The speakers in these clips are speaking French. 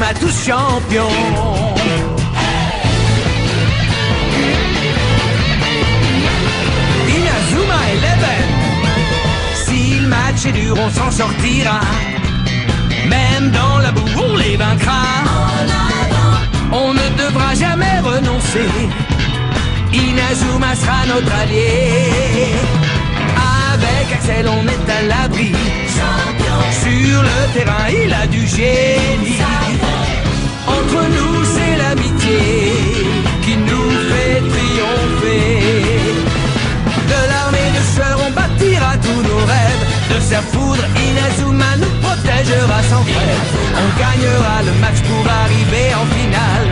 Inazuma tous champions. Inazuma 11. Si le match est dur, on s'en sortira. Même dans la boue, on les vaincra. On ne devra jamais renoncer. Inazuma sera notre allié. Avec Axel, on est à l'abri. Sur le terrain, il a du génie. Entre nous, c'est l'amitié qui nous fait triompher. De l'armée de Cheur, on bâtira tous nos rêves. De sa foudre, Inazuma nous protégera sans frère. On gagnera le match pour arriver en finale.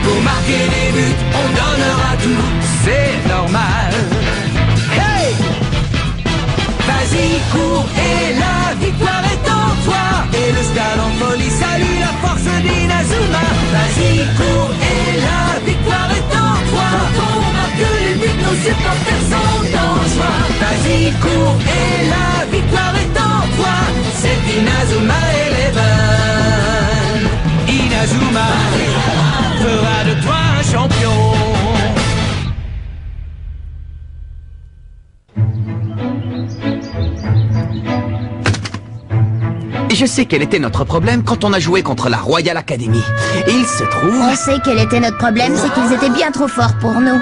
Pour marquer des buts, on donnera tout, c'est normal. Hey! Vas-y, cours et la victoire est en toi. Et le stade en folie salue la force d'Inazuma. Vas-y, cours et la victoire est en toi. Quand on marque les buts, nos supporters sont en joie. Vas-y, cours et la victoire est en toi. C'est Inazuma 11. Inazuma fera de toi un champion. Je sais quel était notre problème quand on a joué contre la Royal Academy. Et il se trouve... On sait quel était notre problème, c'est qu'ils étaient bien trop forts pour nous.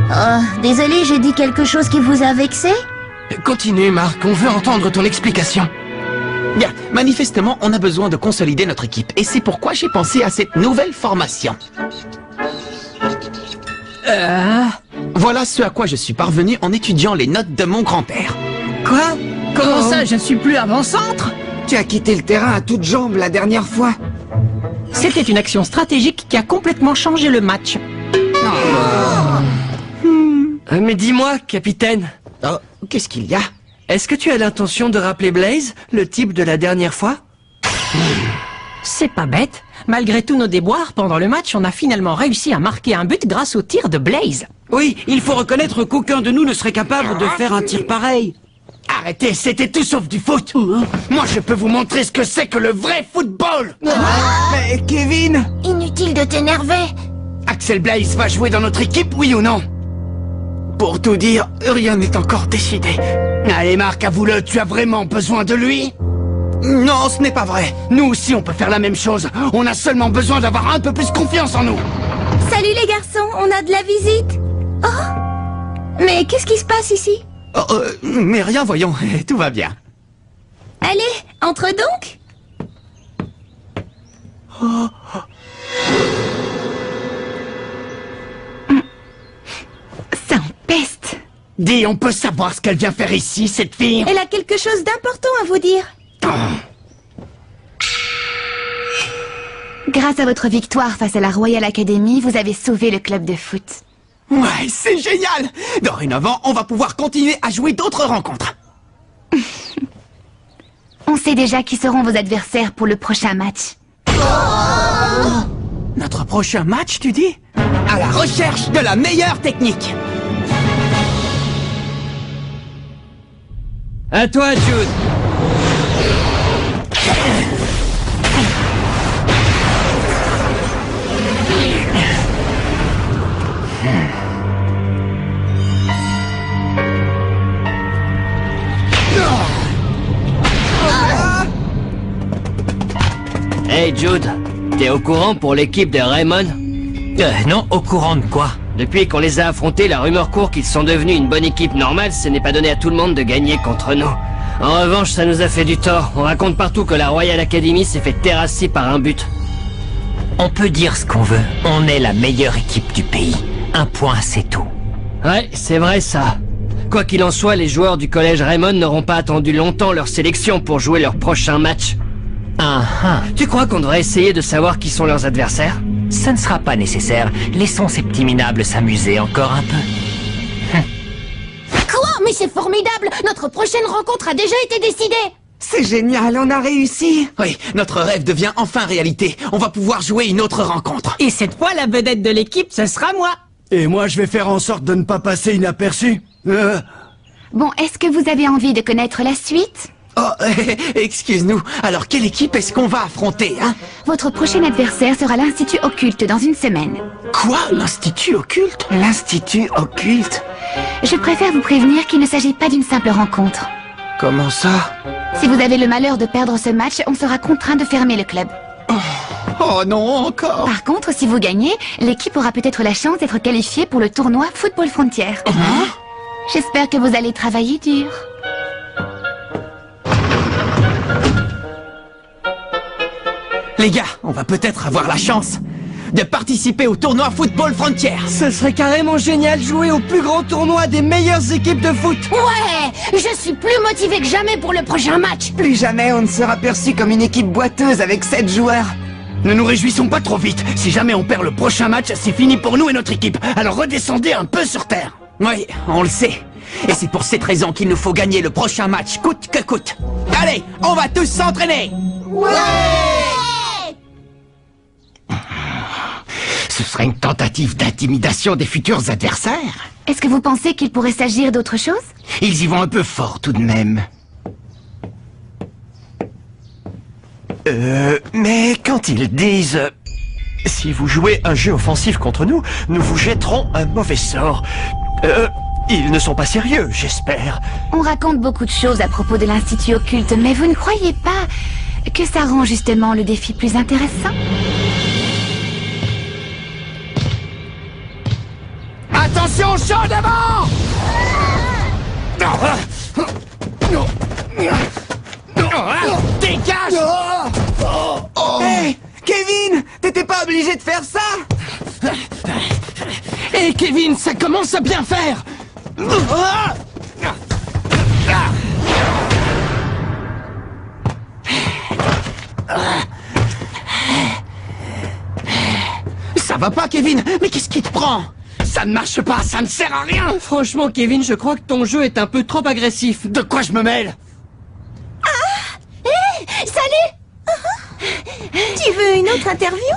Oh, désolé, j'ai dit quelque chose qui vous a vexé? Continue, Marc, on veut entendre ton explication. Bien, manifestement, on a besoin de consolider notre équipe. Et c'est pourquoi j'ai pensé à cette nouvelle formation. Voilà ce à quoi je suis parvenu en étudiant les notes de mon grand-père. Quoi? Comment ça, je suis plus avant-centre? Tu as quitté le terrain à toutes jambes la dernière fois. C'était une action stratégique qui a complètement changé le match. Mais dis-moi, capitaine, Oh, qu'est-ce qu'il y a? est-ce que tu as l'intention de rappeler Blaze, le type de la dernière fois? C'est pas bête. Malgré tous nos déboires, pendant le match, on a finalement réussi à marquer un but grâce au tir de Blaze. Oui, il faut reconnaître qu'aucun de nous ne serait capable de faire un tir pareil. Arrêtez, c'était tout sauf du foot. Moi, je peux vous montrer ce que c'est que le vrai football. Mais Kevin! Inutile de t'énerver. Axel Blaze va jouer dans notre équipe, oui ou non? Pour tout dire, rien n'est encore décidé. Allez, Marc, avoue-le, tu as vraiment besoin de lui? Non, ce n'est pas vrai. Nous aussi, on peut faire la même chose. On a seulement besoin d'avoir un peu plus confiance en nous. Salut les garçons, on a de la visite. Oh! Mais qu'est-ce qui se passe ici? Mais rien, voyons, tout va bien. Allez, entre donc. Ça empeste. Dis, on peut savoir ce qu'elle vient faire ici, cette fille? Elle a quelque chose d'important à vous dire. Grâce à votre victoire face à la Royal Academy, vous avez sauvé le club de foot. Ouais, c'est génial! Dorénavant, on va pouvoir continuer à jouer d'autres rencontres. On sait déjà qui seront vos adversaires pour le prochain match. Notre prochain match, tu dis? À la recherche de la meilleure technique. À toi, Jude. Hey Jude, t'es au courant pour l'équipe de Raymond? Non, au courant de quoi? Depuis qu'on les a affrontés, la rumeur court qu'ils sont devenus une bonne équipe normale, ce n'est pas donné à tout le monde de gagner contre nous. En revanche, ça nous a fait du tort. On raconte partout que la Royal Academy s'est fait terrasser par un but. On peut dire ce qu'on veut. On est la meilleure équipe du pays. Un point, c'est tout. Ouais, c'est vrai ça. Quoi qu'il en soit, les joueurs du collège Raymond n'auront pas attendu longtemps leur sélection pour jouer leur prochain match. Tu crois qu'on devrait essayer de savoir qui sont leurs adversaires? Ça ne sera pas nécessaire. Laissons ces petits minables s'amuser encore un peu. Quoi? Mais c'est formidable! Notre prochaine rencontre a déjà été décidée! C'est génial, on a réussi! Oui, notre rêve devient enfin réalité. On va pouvoir jouer une autre rencontre. Et cette fois, la vedette de l'équipe, ce sera moi. Et moi, je vais faire en sorte de ne pas passer inaperçu. Bon, est-ce que vous avez envie de connaître la suite? Oh, excuse-nous. Alors, quelle équipe est-ce qu'on va affronter, hein? Votre prochain adversaire sera l'Institut Occulte dans une semaine. Quoi? L'Institut Occulte? L'Institut Occulte? Je préfère vous prévenir qu'il ne s'agit pas d'une simple rencontre. Comment ça? Si vous avez le malheur de perdre ce match, on sera contraint de fermer le club. Oh non, encore? Par contre, si vous gagnez, l'équipe aura peut-être la chance d'être qualifiée pour le tournoi Football Frontier. J'espère que vous allez travailler dur. Les gars, on va peut-être avoir la chance de participer au tournoi Football Frontier. Ce serait carrément génial de jouer au plus grand tournoi des meilleures équipes de foot. Ouais, je suis plus motivée que jamais pour le prochain match. Plus jamais on ne sera perçu comme une équipe boiteuse avec 7 joueurs. Ne nous réjouissons pas trop vite. Si jamais on perd le prochain match, c'est fini pour nous et notre équipe. Alors redescendez un peu sur terre. Oui, on le sait. Et c'est pour cette raison qu'il nous faut gagner le prochain match, coûte que coûte. Allez, on va tous s'entraîner. Ce serait une tentative d'intimidation des futurs adversaires. Est-ce que vous pensez qu'il pourrait s'agir d'autre chose? Ils y vont un peu fort tout de même. Mais quand ils disent si vous jouez un jeu offensif contre nous, nous vous jetterons un mauvais sort. Ils ne sont pas sérieux, j'espère. On raconte beaucoup de choses à propos de l'Institut Occulte, mais vous ne croyez pas que ça rend justement le défi plus intéressant? Attention, champ d'avant! Dégage! Hey, Kevin, t'étais pas obligé de faire ça? Hé Kevin, ça commence à bien faire! Ça va pas, Kevin? Mais qu'est-ce qui te prend? Ça ne marche pas, ça ne sert à rien! Franchement, Kevin, je crois que ton jeu est un peu trop agressif. De quoi je me mêle? Salut! Tu veux une autre interview?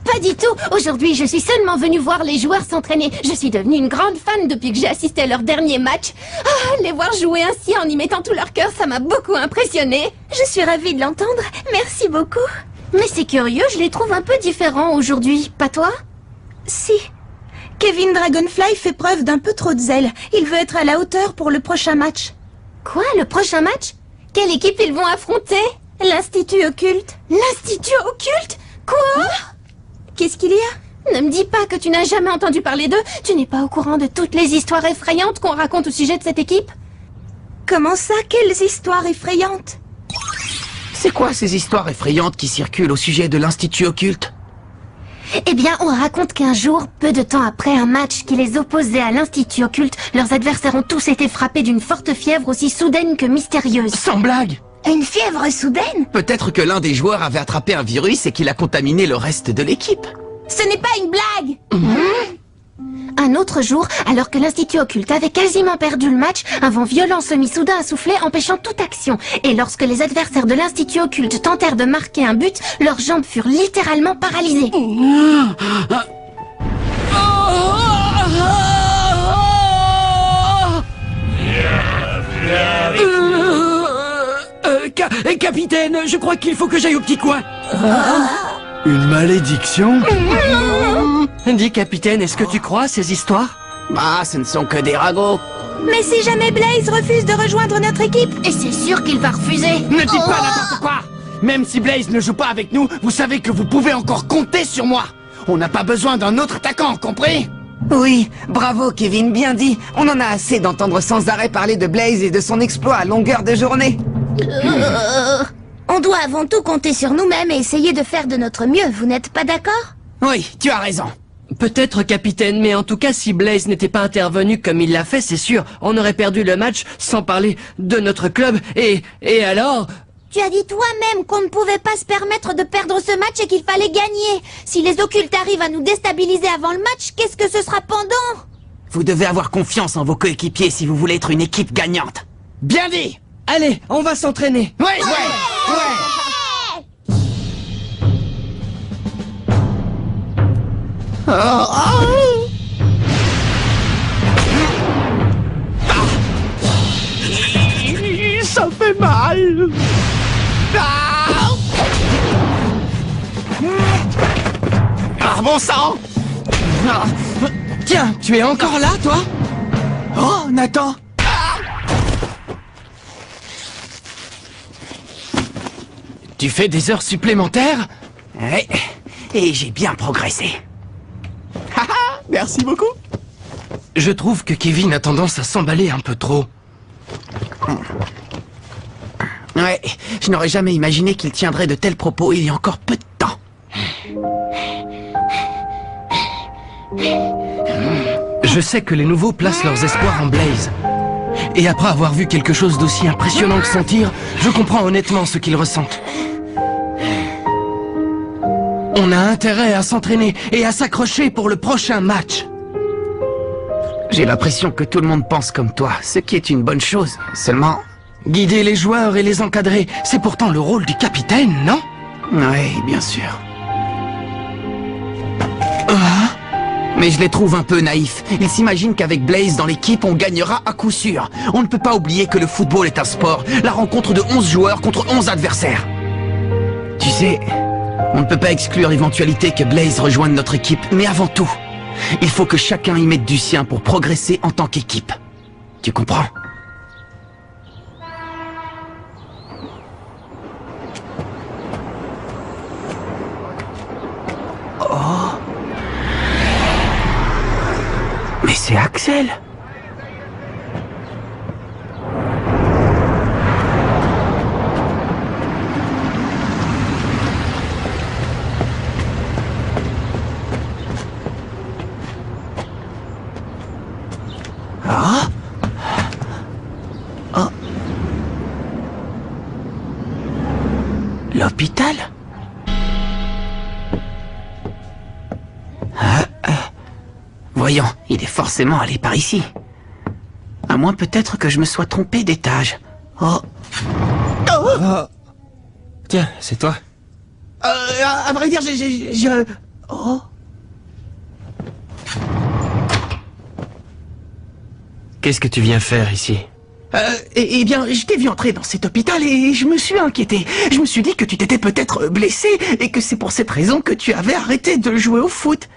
Pas du tout. Aujourd'hui, je suis seulement venue voir les joueurs s'entraîner. Je suis devenue une grande fan depuis que j'ai assisté à leur dernier match. Ah, les voir jouer ainsi en y mettant tout leur cœur, ça m'a beaucoup impressionnée. Je suis ravie de l'entendre. Merci beaucoup. Mais c'est curieux, je les trouve un peu différents aujourd'hui. Pas toi? Si. Kevin Dragonfly fait preuve d'un peu trop de zèle. Il veut être à la hauteur pour le prochain match. Quoi, le prochain match? Quelle équipe ils vont affronter? L'Institut Occulte. L'Institut Occulte? Quoi? Qu'est-ce qu'il y a? Ne me dis pas que tu n'as jamais entendu parler d'eux. Tu n'es pas au courant de toutes les histoires effrayantes qu'on raconte au sujet de cette équipe? Comment ça? Quelles histoires effrayantes? C'est quoi ces histoires effrayantes qui circulent au sujet de l'Institut Occulte? Eh bien, on raconte qu'un jour, peu de temps après un match qui les opposait à l'Institut Occulte, leurs adversaires ont tous été frappés d'une forte fièvre aussi soudaine que mystérieuse. Sans blague! Une fièvre soudaine? Peut-être que l'un des joueurs avait attrapé un virus et qu'il a contaminé le reste de l'équipe. Ce n'est pas une blague! Un autre jour, alors que l'Institut Occulte avait quasiment perdu le match, un vent violent se mit soudain à souffler, empêchant toute action. Et lorsque les adversaires de l'Institut Occulte tentèrent de marquer un but, leurs jambes furent littéralement paralysées. Capitaine, je crois qu'il faut que j'aille au petit coin. Une malédiction? Dis, capitaine, est-ce que tu crois à ces histoires? Ah, ce ne sont que des ragots. Mais si jamais Blaze refuse de rejoindre notre équipe? Et c'est sûr qu'il va refuser. Ne dites pas n'importe quoi. Même si Blaze ne joue pas avec nous, vous savez que vous pouvez encore compter sur moi. On n'a pas besoin d'un autre attaquant, compris? Oui, bravo Kevin, bien dit. On en a assez d'entendre sans arrêt parler de Blaze et de son exploit à longueur de journée. On doit avant tout compter sur nous-mêmes et essayer de faire de notre mieux, vous n'êtes pas d'accord? Oui, tu as raison. Peut-être, capitaine, mais en tout cas, si Blaze n'était pas intervenu comme il l'a fait, c'est sûr, on aurait perdu le match, sans parler de notre club, et alors... Tu as dit toi-même qu'on ne pouvait pas se permettre de perdre ce match et qu'il fallait gagner. Si les occultes arrivent à nous déstabiliser avant le match, qu'est-ce que ce sera pendant? Vous devez avoir confiance en vos coéquipiers si vous voulez être une équipe gagnante. Bien dit. Allez, on va s'entraîner. Ouais. Ça fait mal. Ah, bon sang! Tiens, tu es encore là, toi? Oh, Nathan! Tu fais des heures supplémentaires? Ouais, et j'ai bien progressé. Merci beaucoup. Je trouve que Kevin a tendance à s'emballer un peu trop. Ouais, je n'aurais jamais imaginé qu'il tiendrait de tels propos il y a encore peu de temps. Je sais que les nouveaux placent leurs espoirs en Blaze. Et après avoir vu quelque chose d'aussi impressionnant que son tir, je comprends honnêtement ce qu'ils ressentent. On a intérêt à s'entraîner et à s'accrocher pour le prochain match. J'ai l'impression que tout le monde pense comme toi, ce qui est une bonne chose. Seulement... Guider les joueurs et les encadrer, c'est pourtant le rôle du capitaine, non? Oui, bien sûr. Mais je les trouve un peu naïfs. Ils s'imaginent qu'avec Blaze dans l'équipe, on gagnera à coup sûr. On ne peut pas oublier que le football est un sport, la rencontre de 11 joueurs contre 11 adversaires. Tu sais, on ne peut pas exclure l'éventualité que Blaze rejoigne notre équipe, mais avant tout, il faut que chacun y mette du sien pour progresser en tant qu'équipe. Tu comprends? Oh. Mais c'est Axel. Ah. Oh. L'hôpital? Voyons, il est forcément allé par ici. À moins peut-être que je me sois trompé d'étage. Oh. Oh. Tiens, c'est toi. À vrai dire, Oh. Qu'est-ce que tu viens faire ici? Eh bien, je t'ai vu entrer dans cet hôpital et je me suis inquiété. Je me suis dit que tu t'étais peut-être blessé et que c'est pour cette raison que tu avais arrêté de jouer au foot.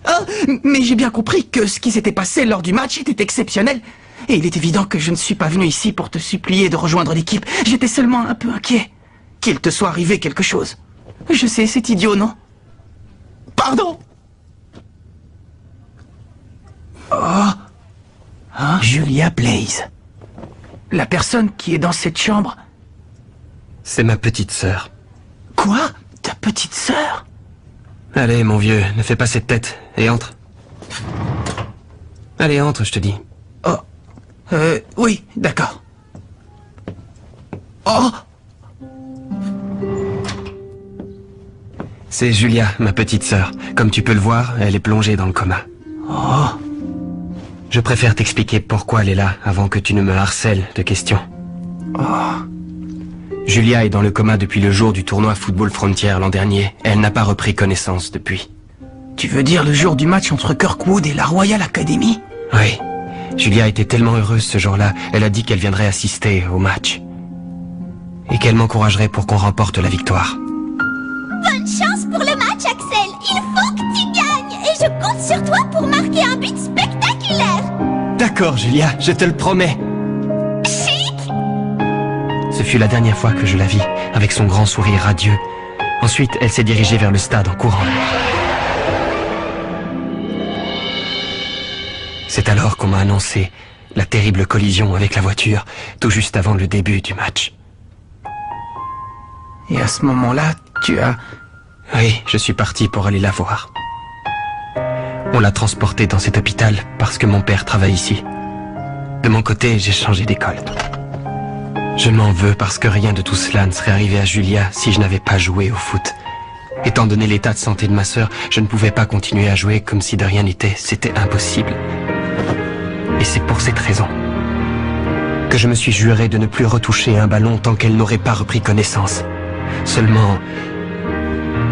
Ah, mais j'ai bien compris que ce qui s'était passé lors du match était exceptionnel. Et il est évident que je ne suis pas venu ici pour te supplier de rejoindre l'équipe. J'étais seulement un peu inquiet. Qu'il te soit arrivé quelque chose. Je sais, c'est idiot, non? Pardon. Oh. Hein? Julia Blaze. La personne qui est dans cette chambre... C'est ma petite sœur. Quoi? Ta petite sœur? Allez, mon vieux, ne fais pas cette tête, et entre. Allez, entre, je te dis. Oh. Oui, d'accord. Oh. C'est Julia, ma petite sœur. Comme tu peux le voir, elle est plongée dans le coma. Oh. Je préfère t'expliquer pourquoi elle est là, avant que tu ne me harcèles de questions. Oh. Julia est dans le coma depuis le jour du tournoi Football Frontier l'an dernier. Elle n'a pas repris connaissance depuis. Tu veux dire le jour du match entre Kirkwood et la Royal Academy? Oui. Julia était tellement heureuse ce jour-là, elle a dit qu'elle viendrait assister au match. Et qu'elle m'encouragerait pour qu'on remporte la victoire. Bonne chance pour le match, Axel. Il faut que tu gagnes. Et je compte sur toi pour marquer un but spectaculaire. D'accord, Julia, je te le promets. Ce fut la dernière fois que je la vis, avec son grand sourire radieux. Ensuite, elle s'est dirigée vers le stade en courant. C'est alors qu'on m'a annoncé la terrible collision avec la voiture, tout juste avant le début du match. Et à ce moment-là, tu as... Oui, je suis parti pour aller la voir. On l'a transportée dans cet hôpital parce que mon père travaille ici. De mon côté, j'ai changé d'école. Je m'en veux parce que rien de tout cela ne serait arrivé à Julia si je n'avais pas joué au foot. Étant donné l'état de santé de ma sœur, je ne pouvais pas continuer à jouer comme si de rien n'était. C'était impossible. Et c'est pour cette raison que je me suis juré de ne plus retoucher un ballon tant qu'elle n'aurait pas repris connaissance. Seulement,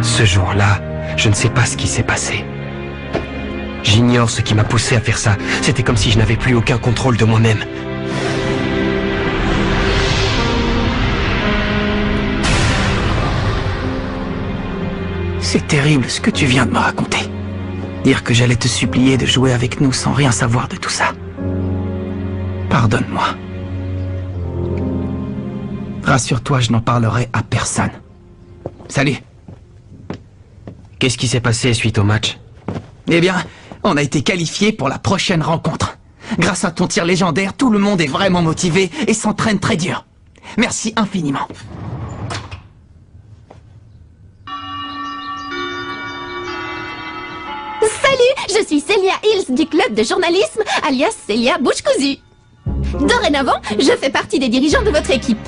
ce jour-là, je ne sais pas ce qui s'est passé. J'ignore ce qui m'a poussé à faire ça. C'était comme si je n'avais plus aucun contrôle de moi-même. C'est terrible ce que tu viens de me raconter. Dire que j'allais te supplier de jouer avec nous sans rien savoir de tout ça. Pardonne-moi. Rassure-toi, je n'en parlerai à personne. Salut. Qu'est-ce qui s'est passé suite au match? Eh bien, on a été qualifiés pour la prochaine rencontre. Grâce à ton tir légendaire, tout le monde est vraiment motivé et s'entraîne très dur. Merci infiniment. Salut, je suis Célia Hills du club de journalisme, alias Célia Bouche Cousue. Dorénavant, je fais partie des dirigeants de votre équipe.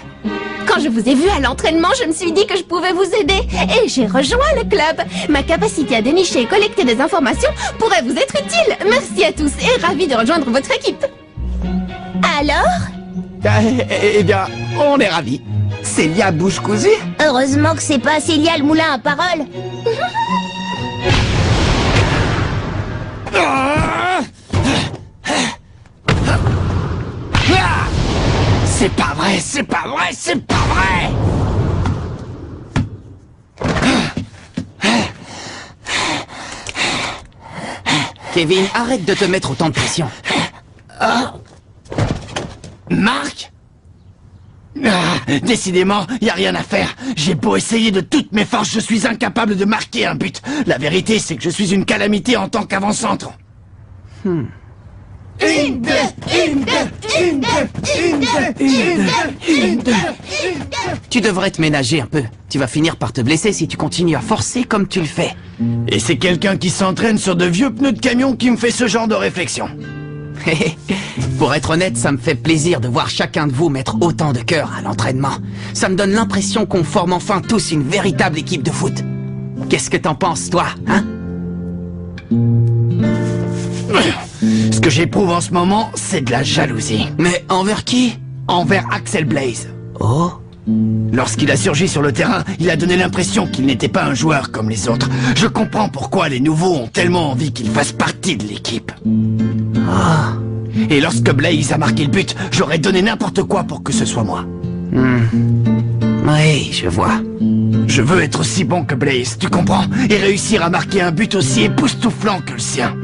Quand je vous ai vu à l'entraînement, je me suis dit que je pouvais vous aider et j'ai rejoint le club. Ma capacité à dénicher et collecter des informations pourrait vous être utile. Merci à tous et ravi de rejoindre votre équipe. Alors? Eh bien, on est ravis. Célia Bouche Cousue? Heureusement que c'est pas Célia le moulin à parole. C'est pas vrai, c'est pas vrai, c'est pas vrai! Kevin, arrête de te mettre autant de pression. Marc? Décidément, y a rien à faire. J'ai beau essayer de toutes mes forces, je suis incapable de marquer un but. La vérité, c'est que je suis une calamité en tant qu'avant-centre. Tu devrais te ménager un peu. Tu vas finir par te blesser si tu continues à forcer comme tu le fais. Et c'est quelqu'un qui s'entraîne sur de vieux pneus de camion qui me fait ce genre de réflexion. Pour être honnête, ça me fait plaisir de voir chacun de vous mettre autant de cœur à l'entraînement. Ça me donne l'impression qu'on forme enfin tous une véritable équipe de foot. Qu'est-ce que t'en penses, toi, hein? Ce que j'éprouve en ce moment, c'est de la jalousie. Mais envers qui? Envers Axel Blaze. Oh? Lorsqu'il a surgi sur le terrain, il a donné l'impression qu'il n'était pas un joueur comme les autres. Je comprends pourquoi les nouveaux ont tellement envie qu'il fasse partie de l'équipe. Ah. Et lorsque Blaze a marqué le but, j'aurais donné n'importe quoi pour que ce soit moi. Oui, je vois. Je veux être aussi bon que Blaze, tu comprends? Et réussir à marquer un but aussi époustouflant que le sien.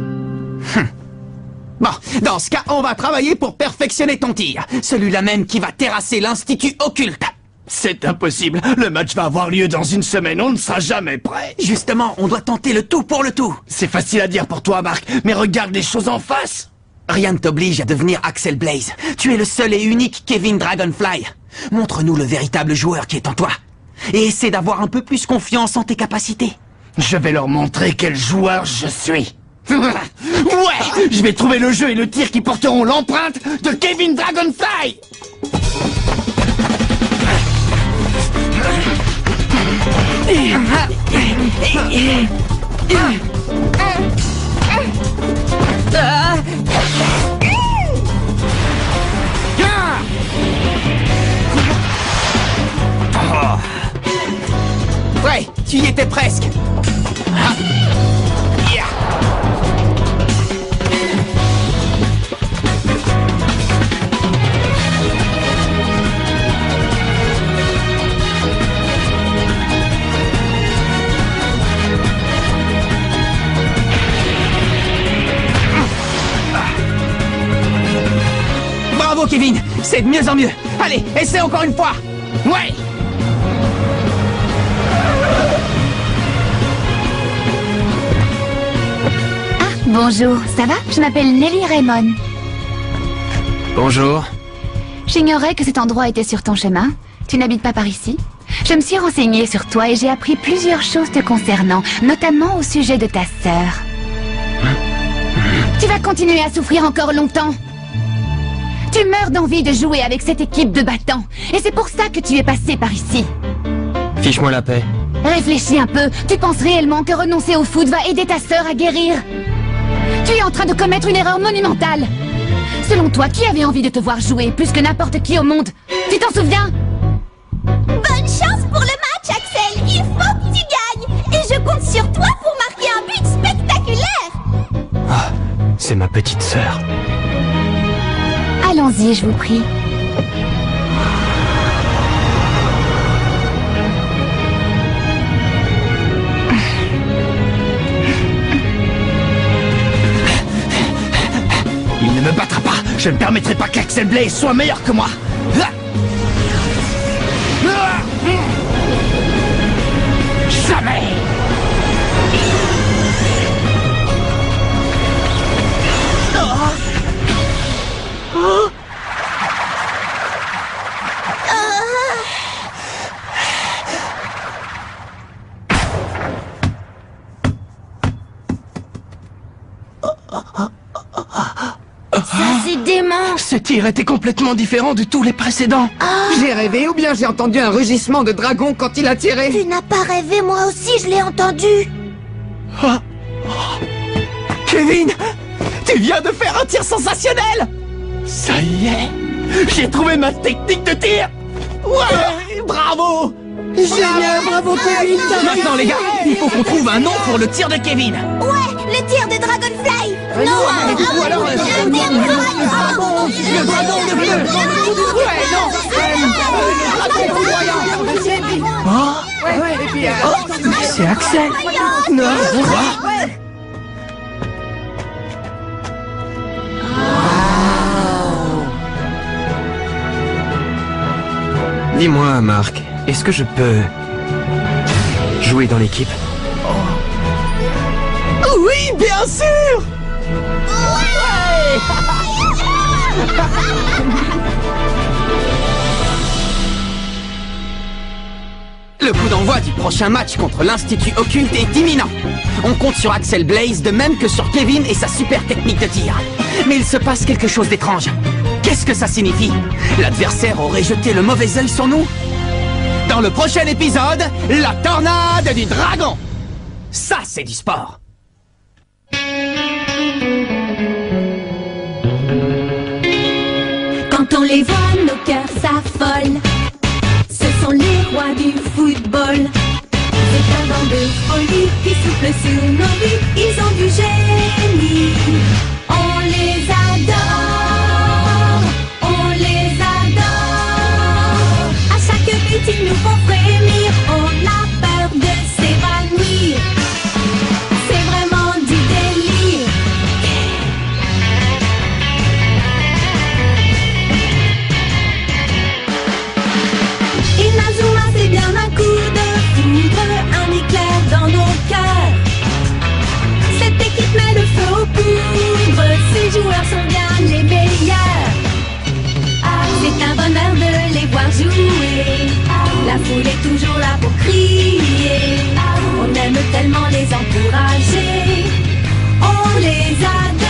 Bon, dans ce cas, on va travailler pour perfectionner ton tir. Celui-là même qui va terrasser l'Institut Occulte. C'est impossible. Le match va avoir lieu dans une semaine. On ne sera jamais prêt. Justement, on doit tenter le tout pour le tout. C'est facile à dire pour toi, Marc, mais regarde les choses en face. Rien ne t'oblige à devenir Axel Blaze. Tu es le seul et unique Kevin Dragonfly. Montre-nous le véritable joueur qui est en toi. Et essaie d'avoir un peu plus confiance en tes capacités. Je vais leur montrer quel joueur je suis. Ouais, je vais trouver le jeu et le tir qui porteront l'empreinte de Kevin Dragonfly. Ouais, tu y étais presque. Bravo Kevin, c'est de mieux en mieux. Allez, essaie encore une fois. Ouais. Bonjour, ça va? Je m'appelle Nelly Raymond. Bonjour. J'ignorais que cet endroit était sur ton chemin. Tu n'habites pas par ici? Je me suis renseignée sur toi et j'ai appris plusieurs choses te concernant, notamment au sujet de ta sœur. Tu vas continuer à souffrir encore longtemps. Tu meurs d'envie de jouer avec cette équipe de battants. Et c'est pour ça que tu es passé par ici. Fiche-moi la paix. Réfléchis un peu. Tu penses réellement que renoncer au foot va aider ta sœur à guérir? Tu es en train de commettre une erreur monumentale. Selon toi, qui avait envie de te voir jouer plus que n'importe qui au monde? Tu t'en souviens? Bonne chance pour le match, Axel. Il faut que tu gagnes. Et je compte sur toi pour marquer un but spectaculaire. Ah, c'est ma petite sœur. Allons-y, je vous prie. Il ne me battra pas. Je ne permettrai pas qu'Axel Blaze soit meilleur que moi. Jamais. Ça, c'est dément. Ce tir était complètement différent de tous les précédents. J'ai rêvé ou bien j'ai entendu un rugissement de dragon quand il a tiré. Tu n'as pas rêvé, moi aussi je l'ai entendu. Kevin, tu viens de faire un tir sensationnel. Ça y est, j'ai trouvé ma technique de tir. Ouais, bravo. Génial, bravo Kevin. Maintenant les gars, il faut qu'on trouve un nom pour le tir de Kevin. Ouais, le tir de Dragonfly. Ou alors le dragon de bleu. Ouais, non. Le dragon foudroyant. Et puis, C'est Axel. Non. Dis-moi, Marc, est-ce que je peux jouer dans l'équipe? Oui, bien sûr. Le coup d'envoi du prochain match contre l'Institut Occulte est imminent. On compte sur Axel Blaze de même que sur Kevin et sa super technique de tir. Mais il se passe quelque chose d'étrange. Qu'est-ce que ça signifie? L'adversaire aurait jeté le mauvais œil sur nous? Dans le prochain épisode, la tornade du dragon. Ça, c'est du sport. Quand on les voit, nos cœurs s'affolent. Ce sont les rois du football. C'est un vent de folie qui souffle sur nos vies. Ils ont du génie. On les adore. On les adore. À chaque but, ils nous font frémir. On a peur de s'évanouir. C'est vraiment du délire. Inazuma, c'est bien un coup de foudre, un éclair dans nos cœurs. Cette équipe met le feu aux poudres, ces joueurs sont bien les meilleurs. C'est un bonheur de les voir jouer, la foule est toujours là pour crier. On aime tellement les encourager, on les adore.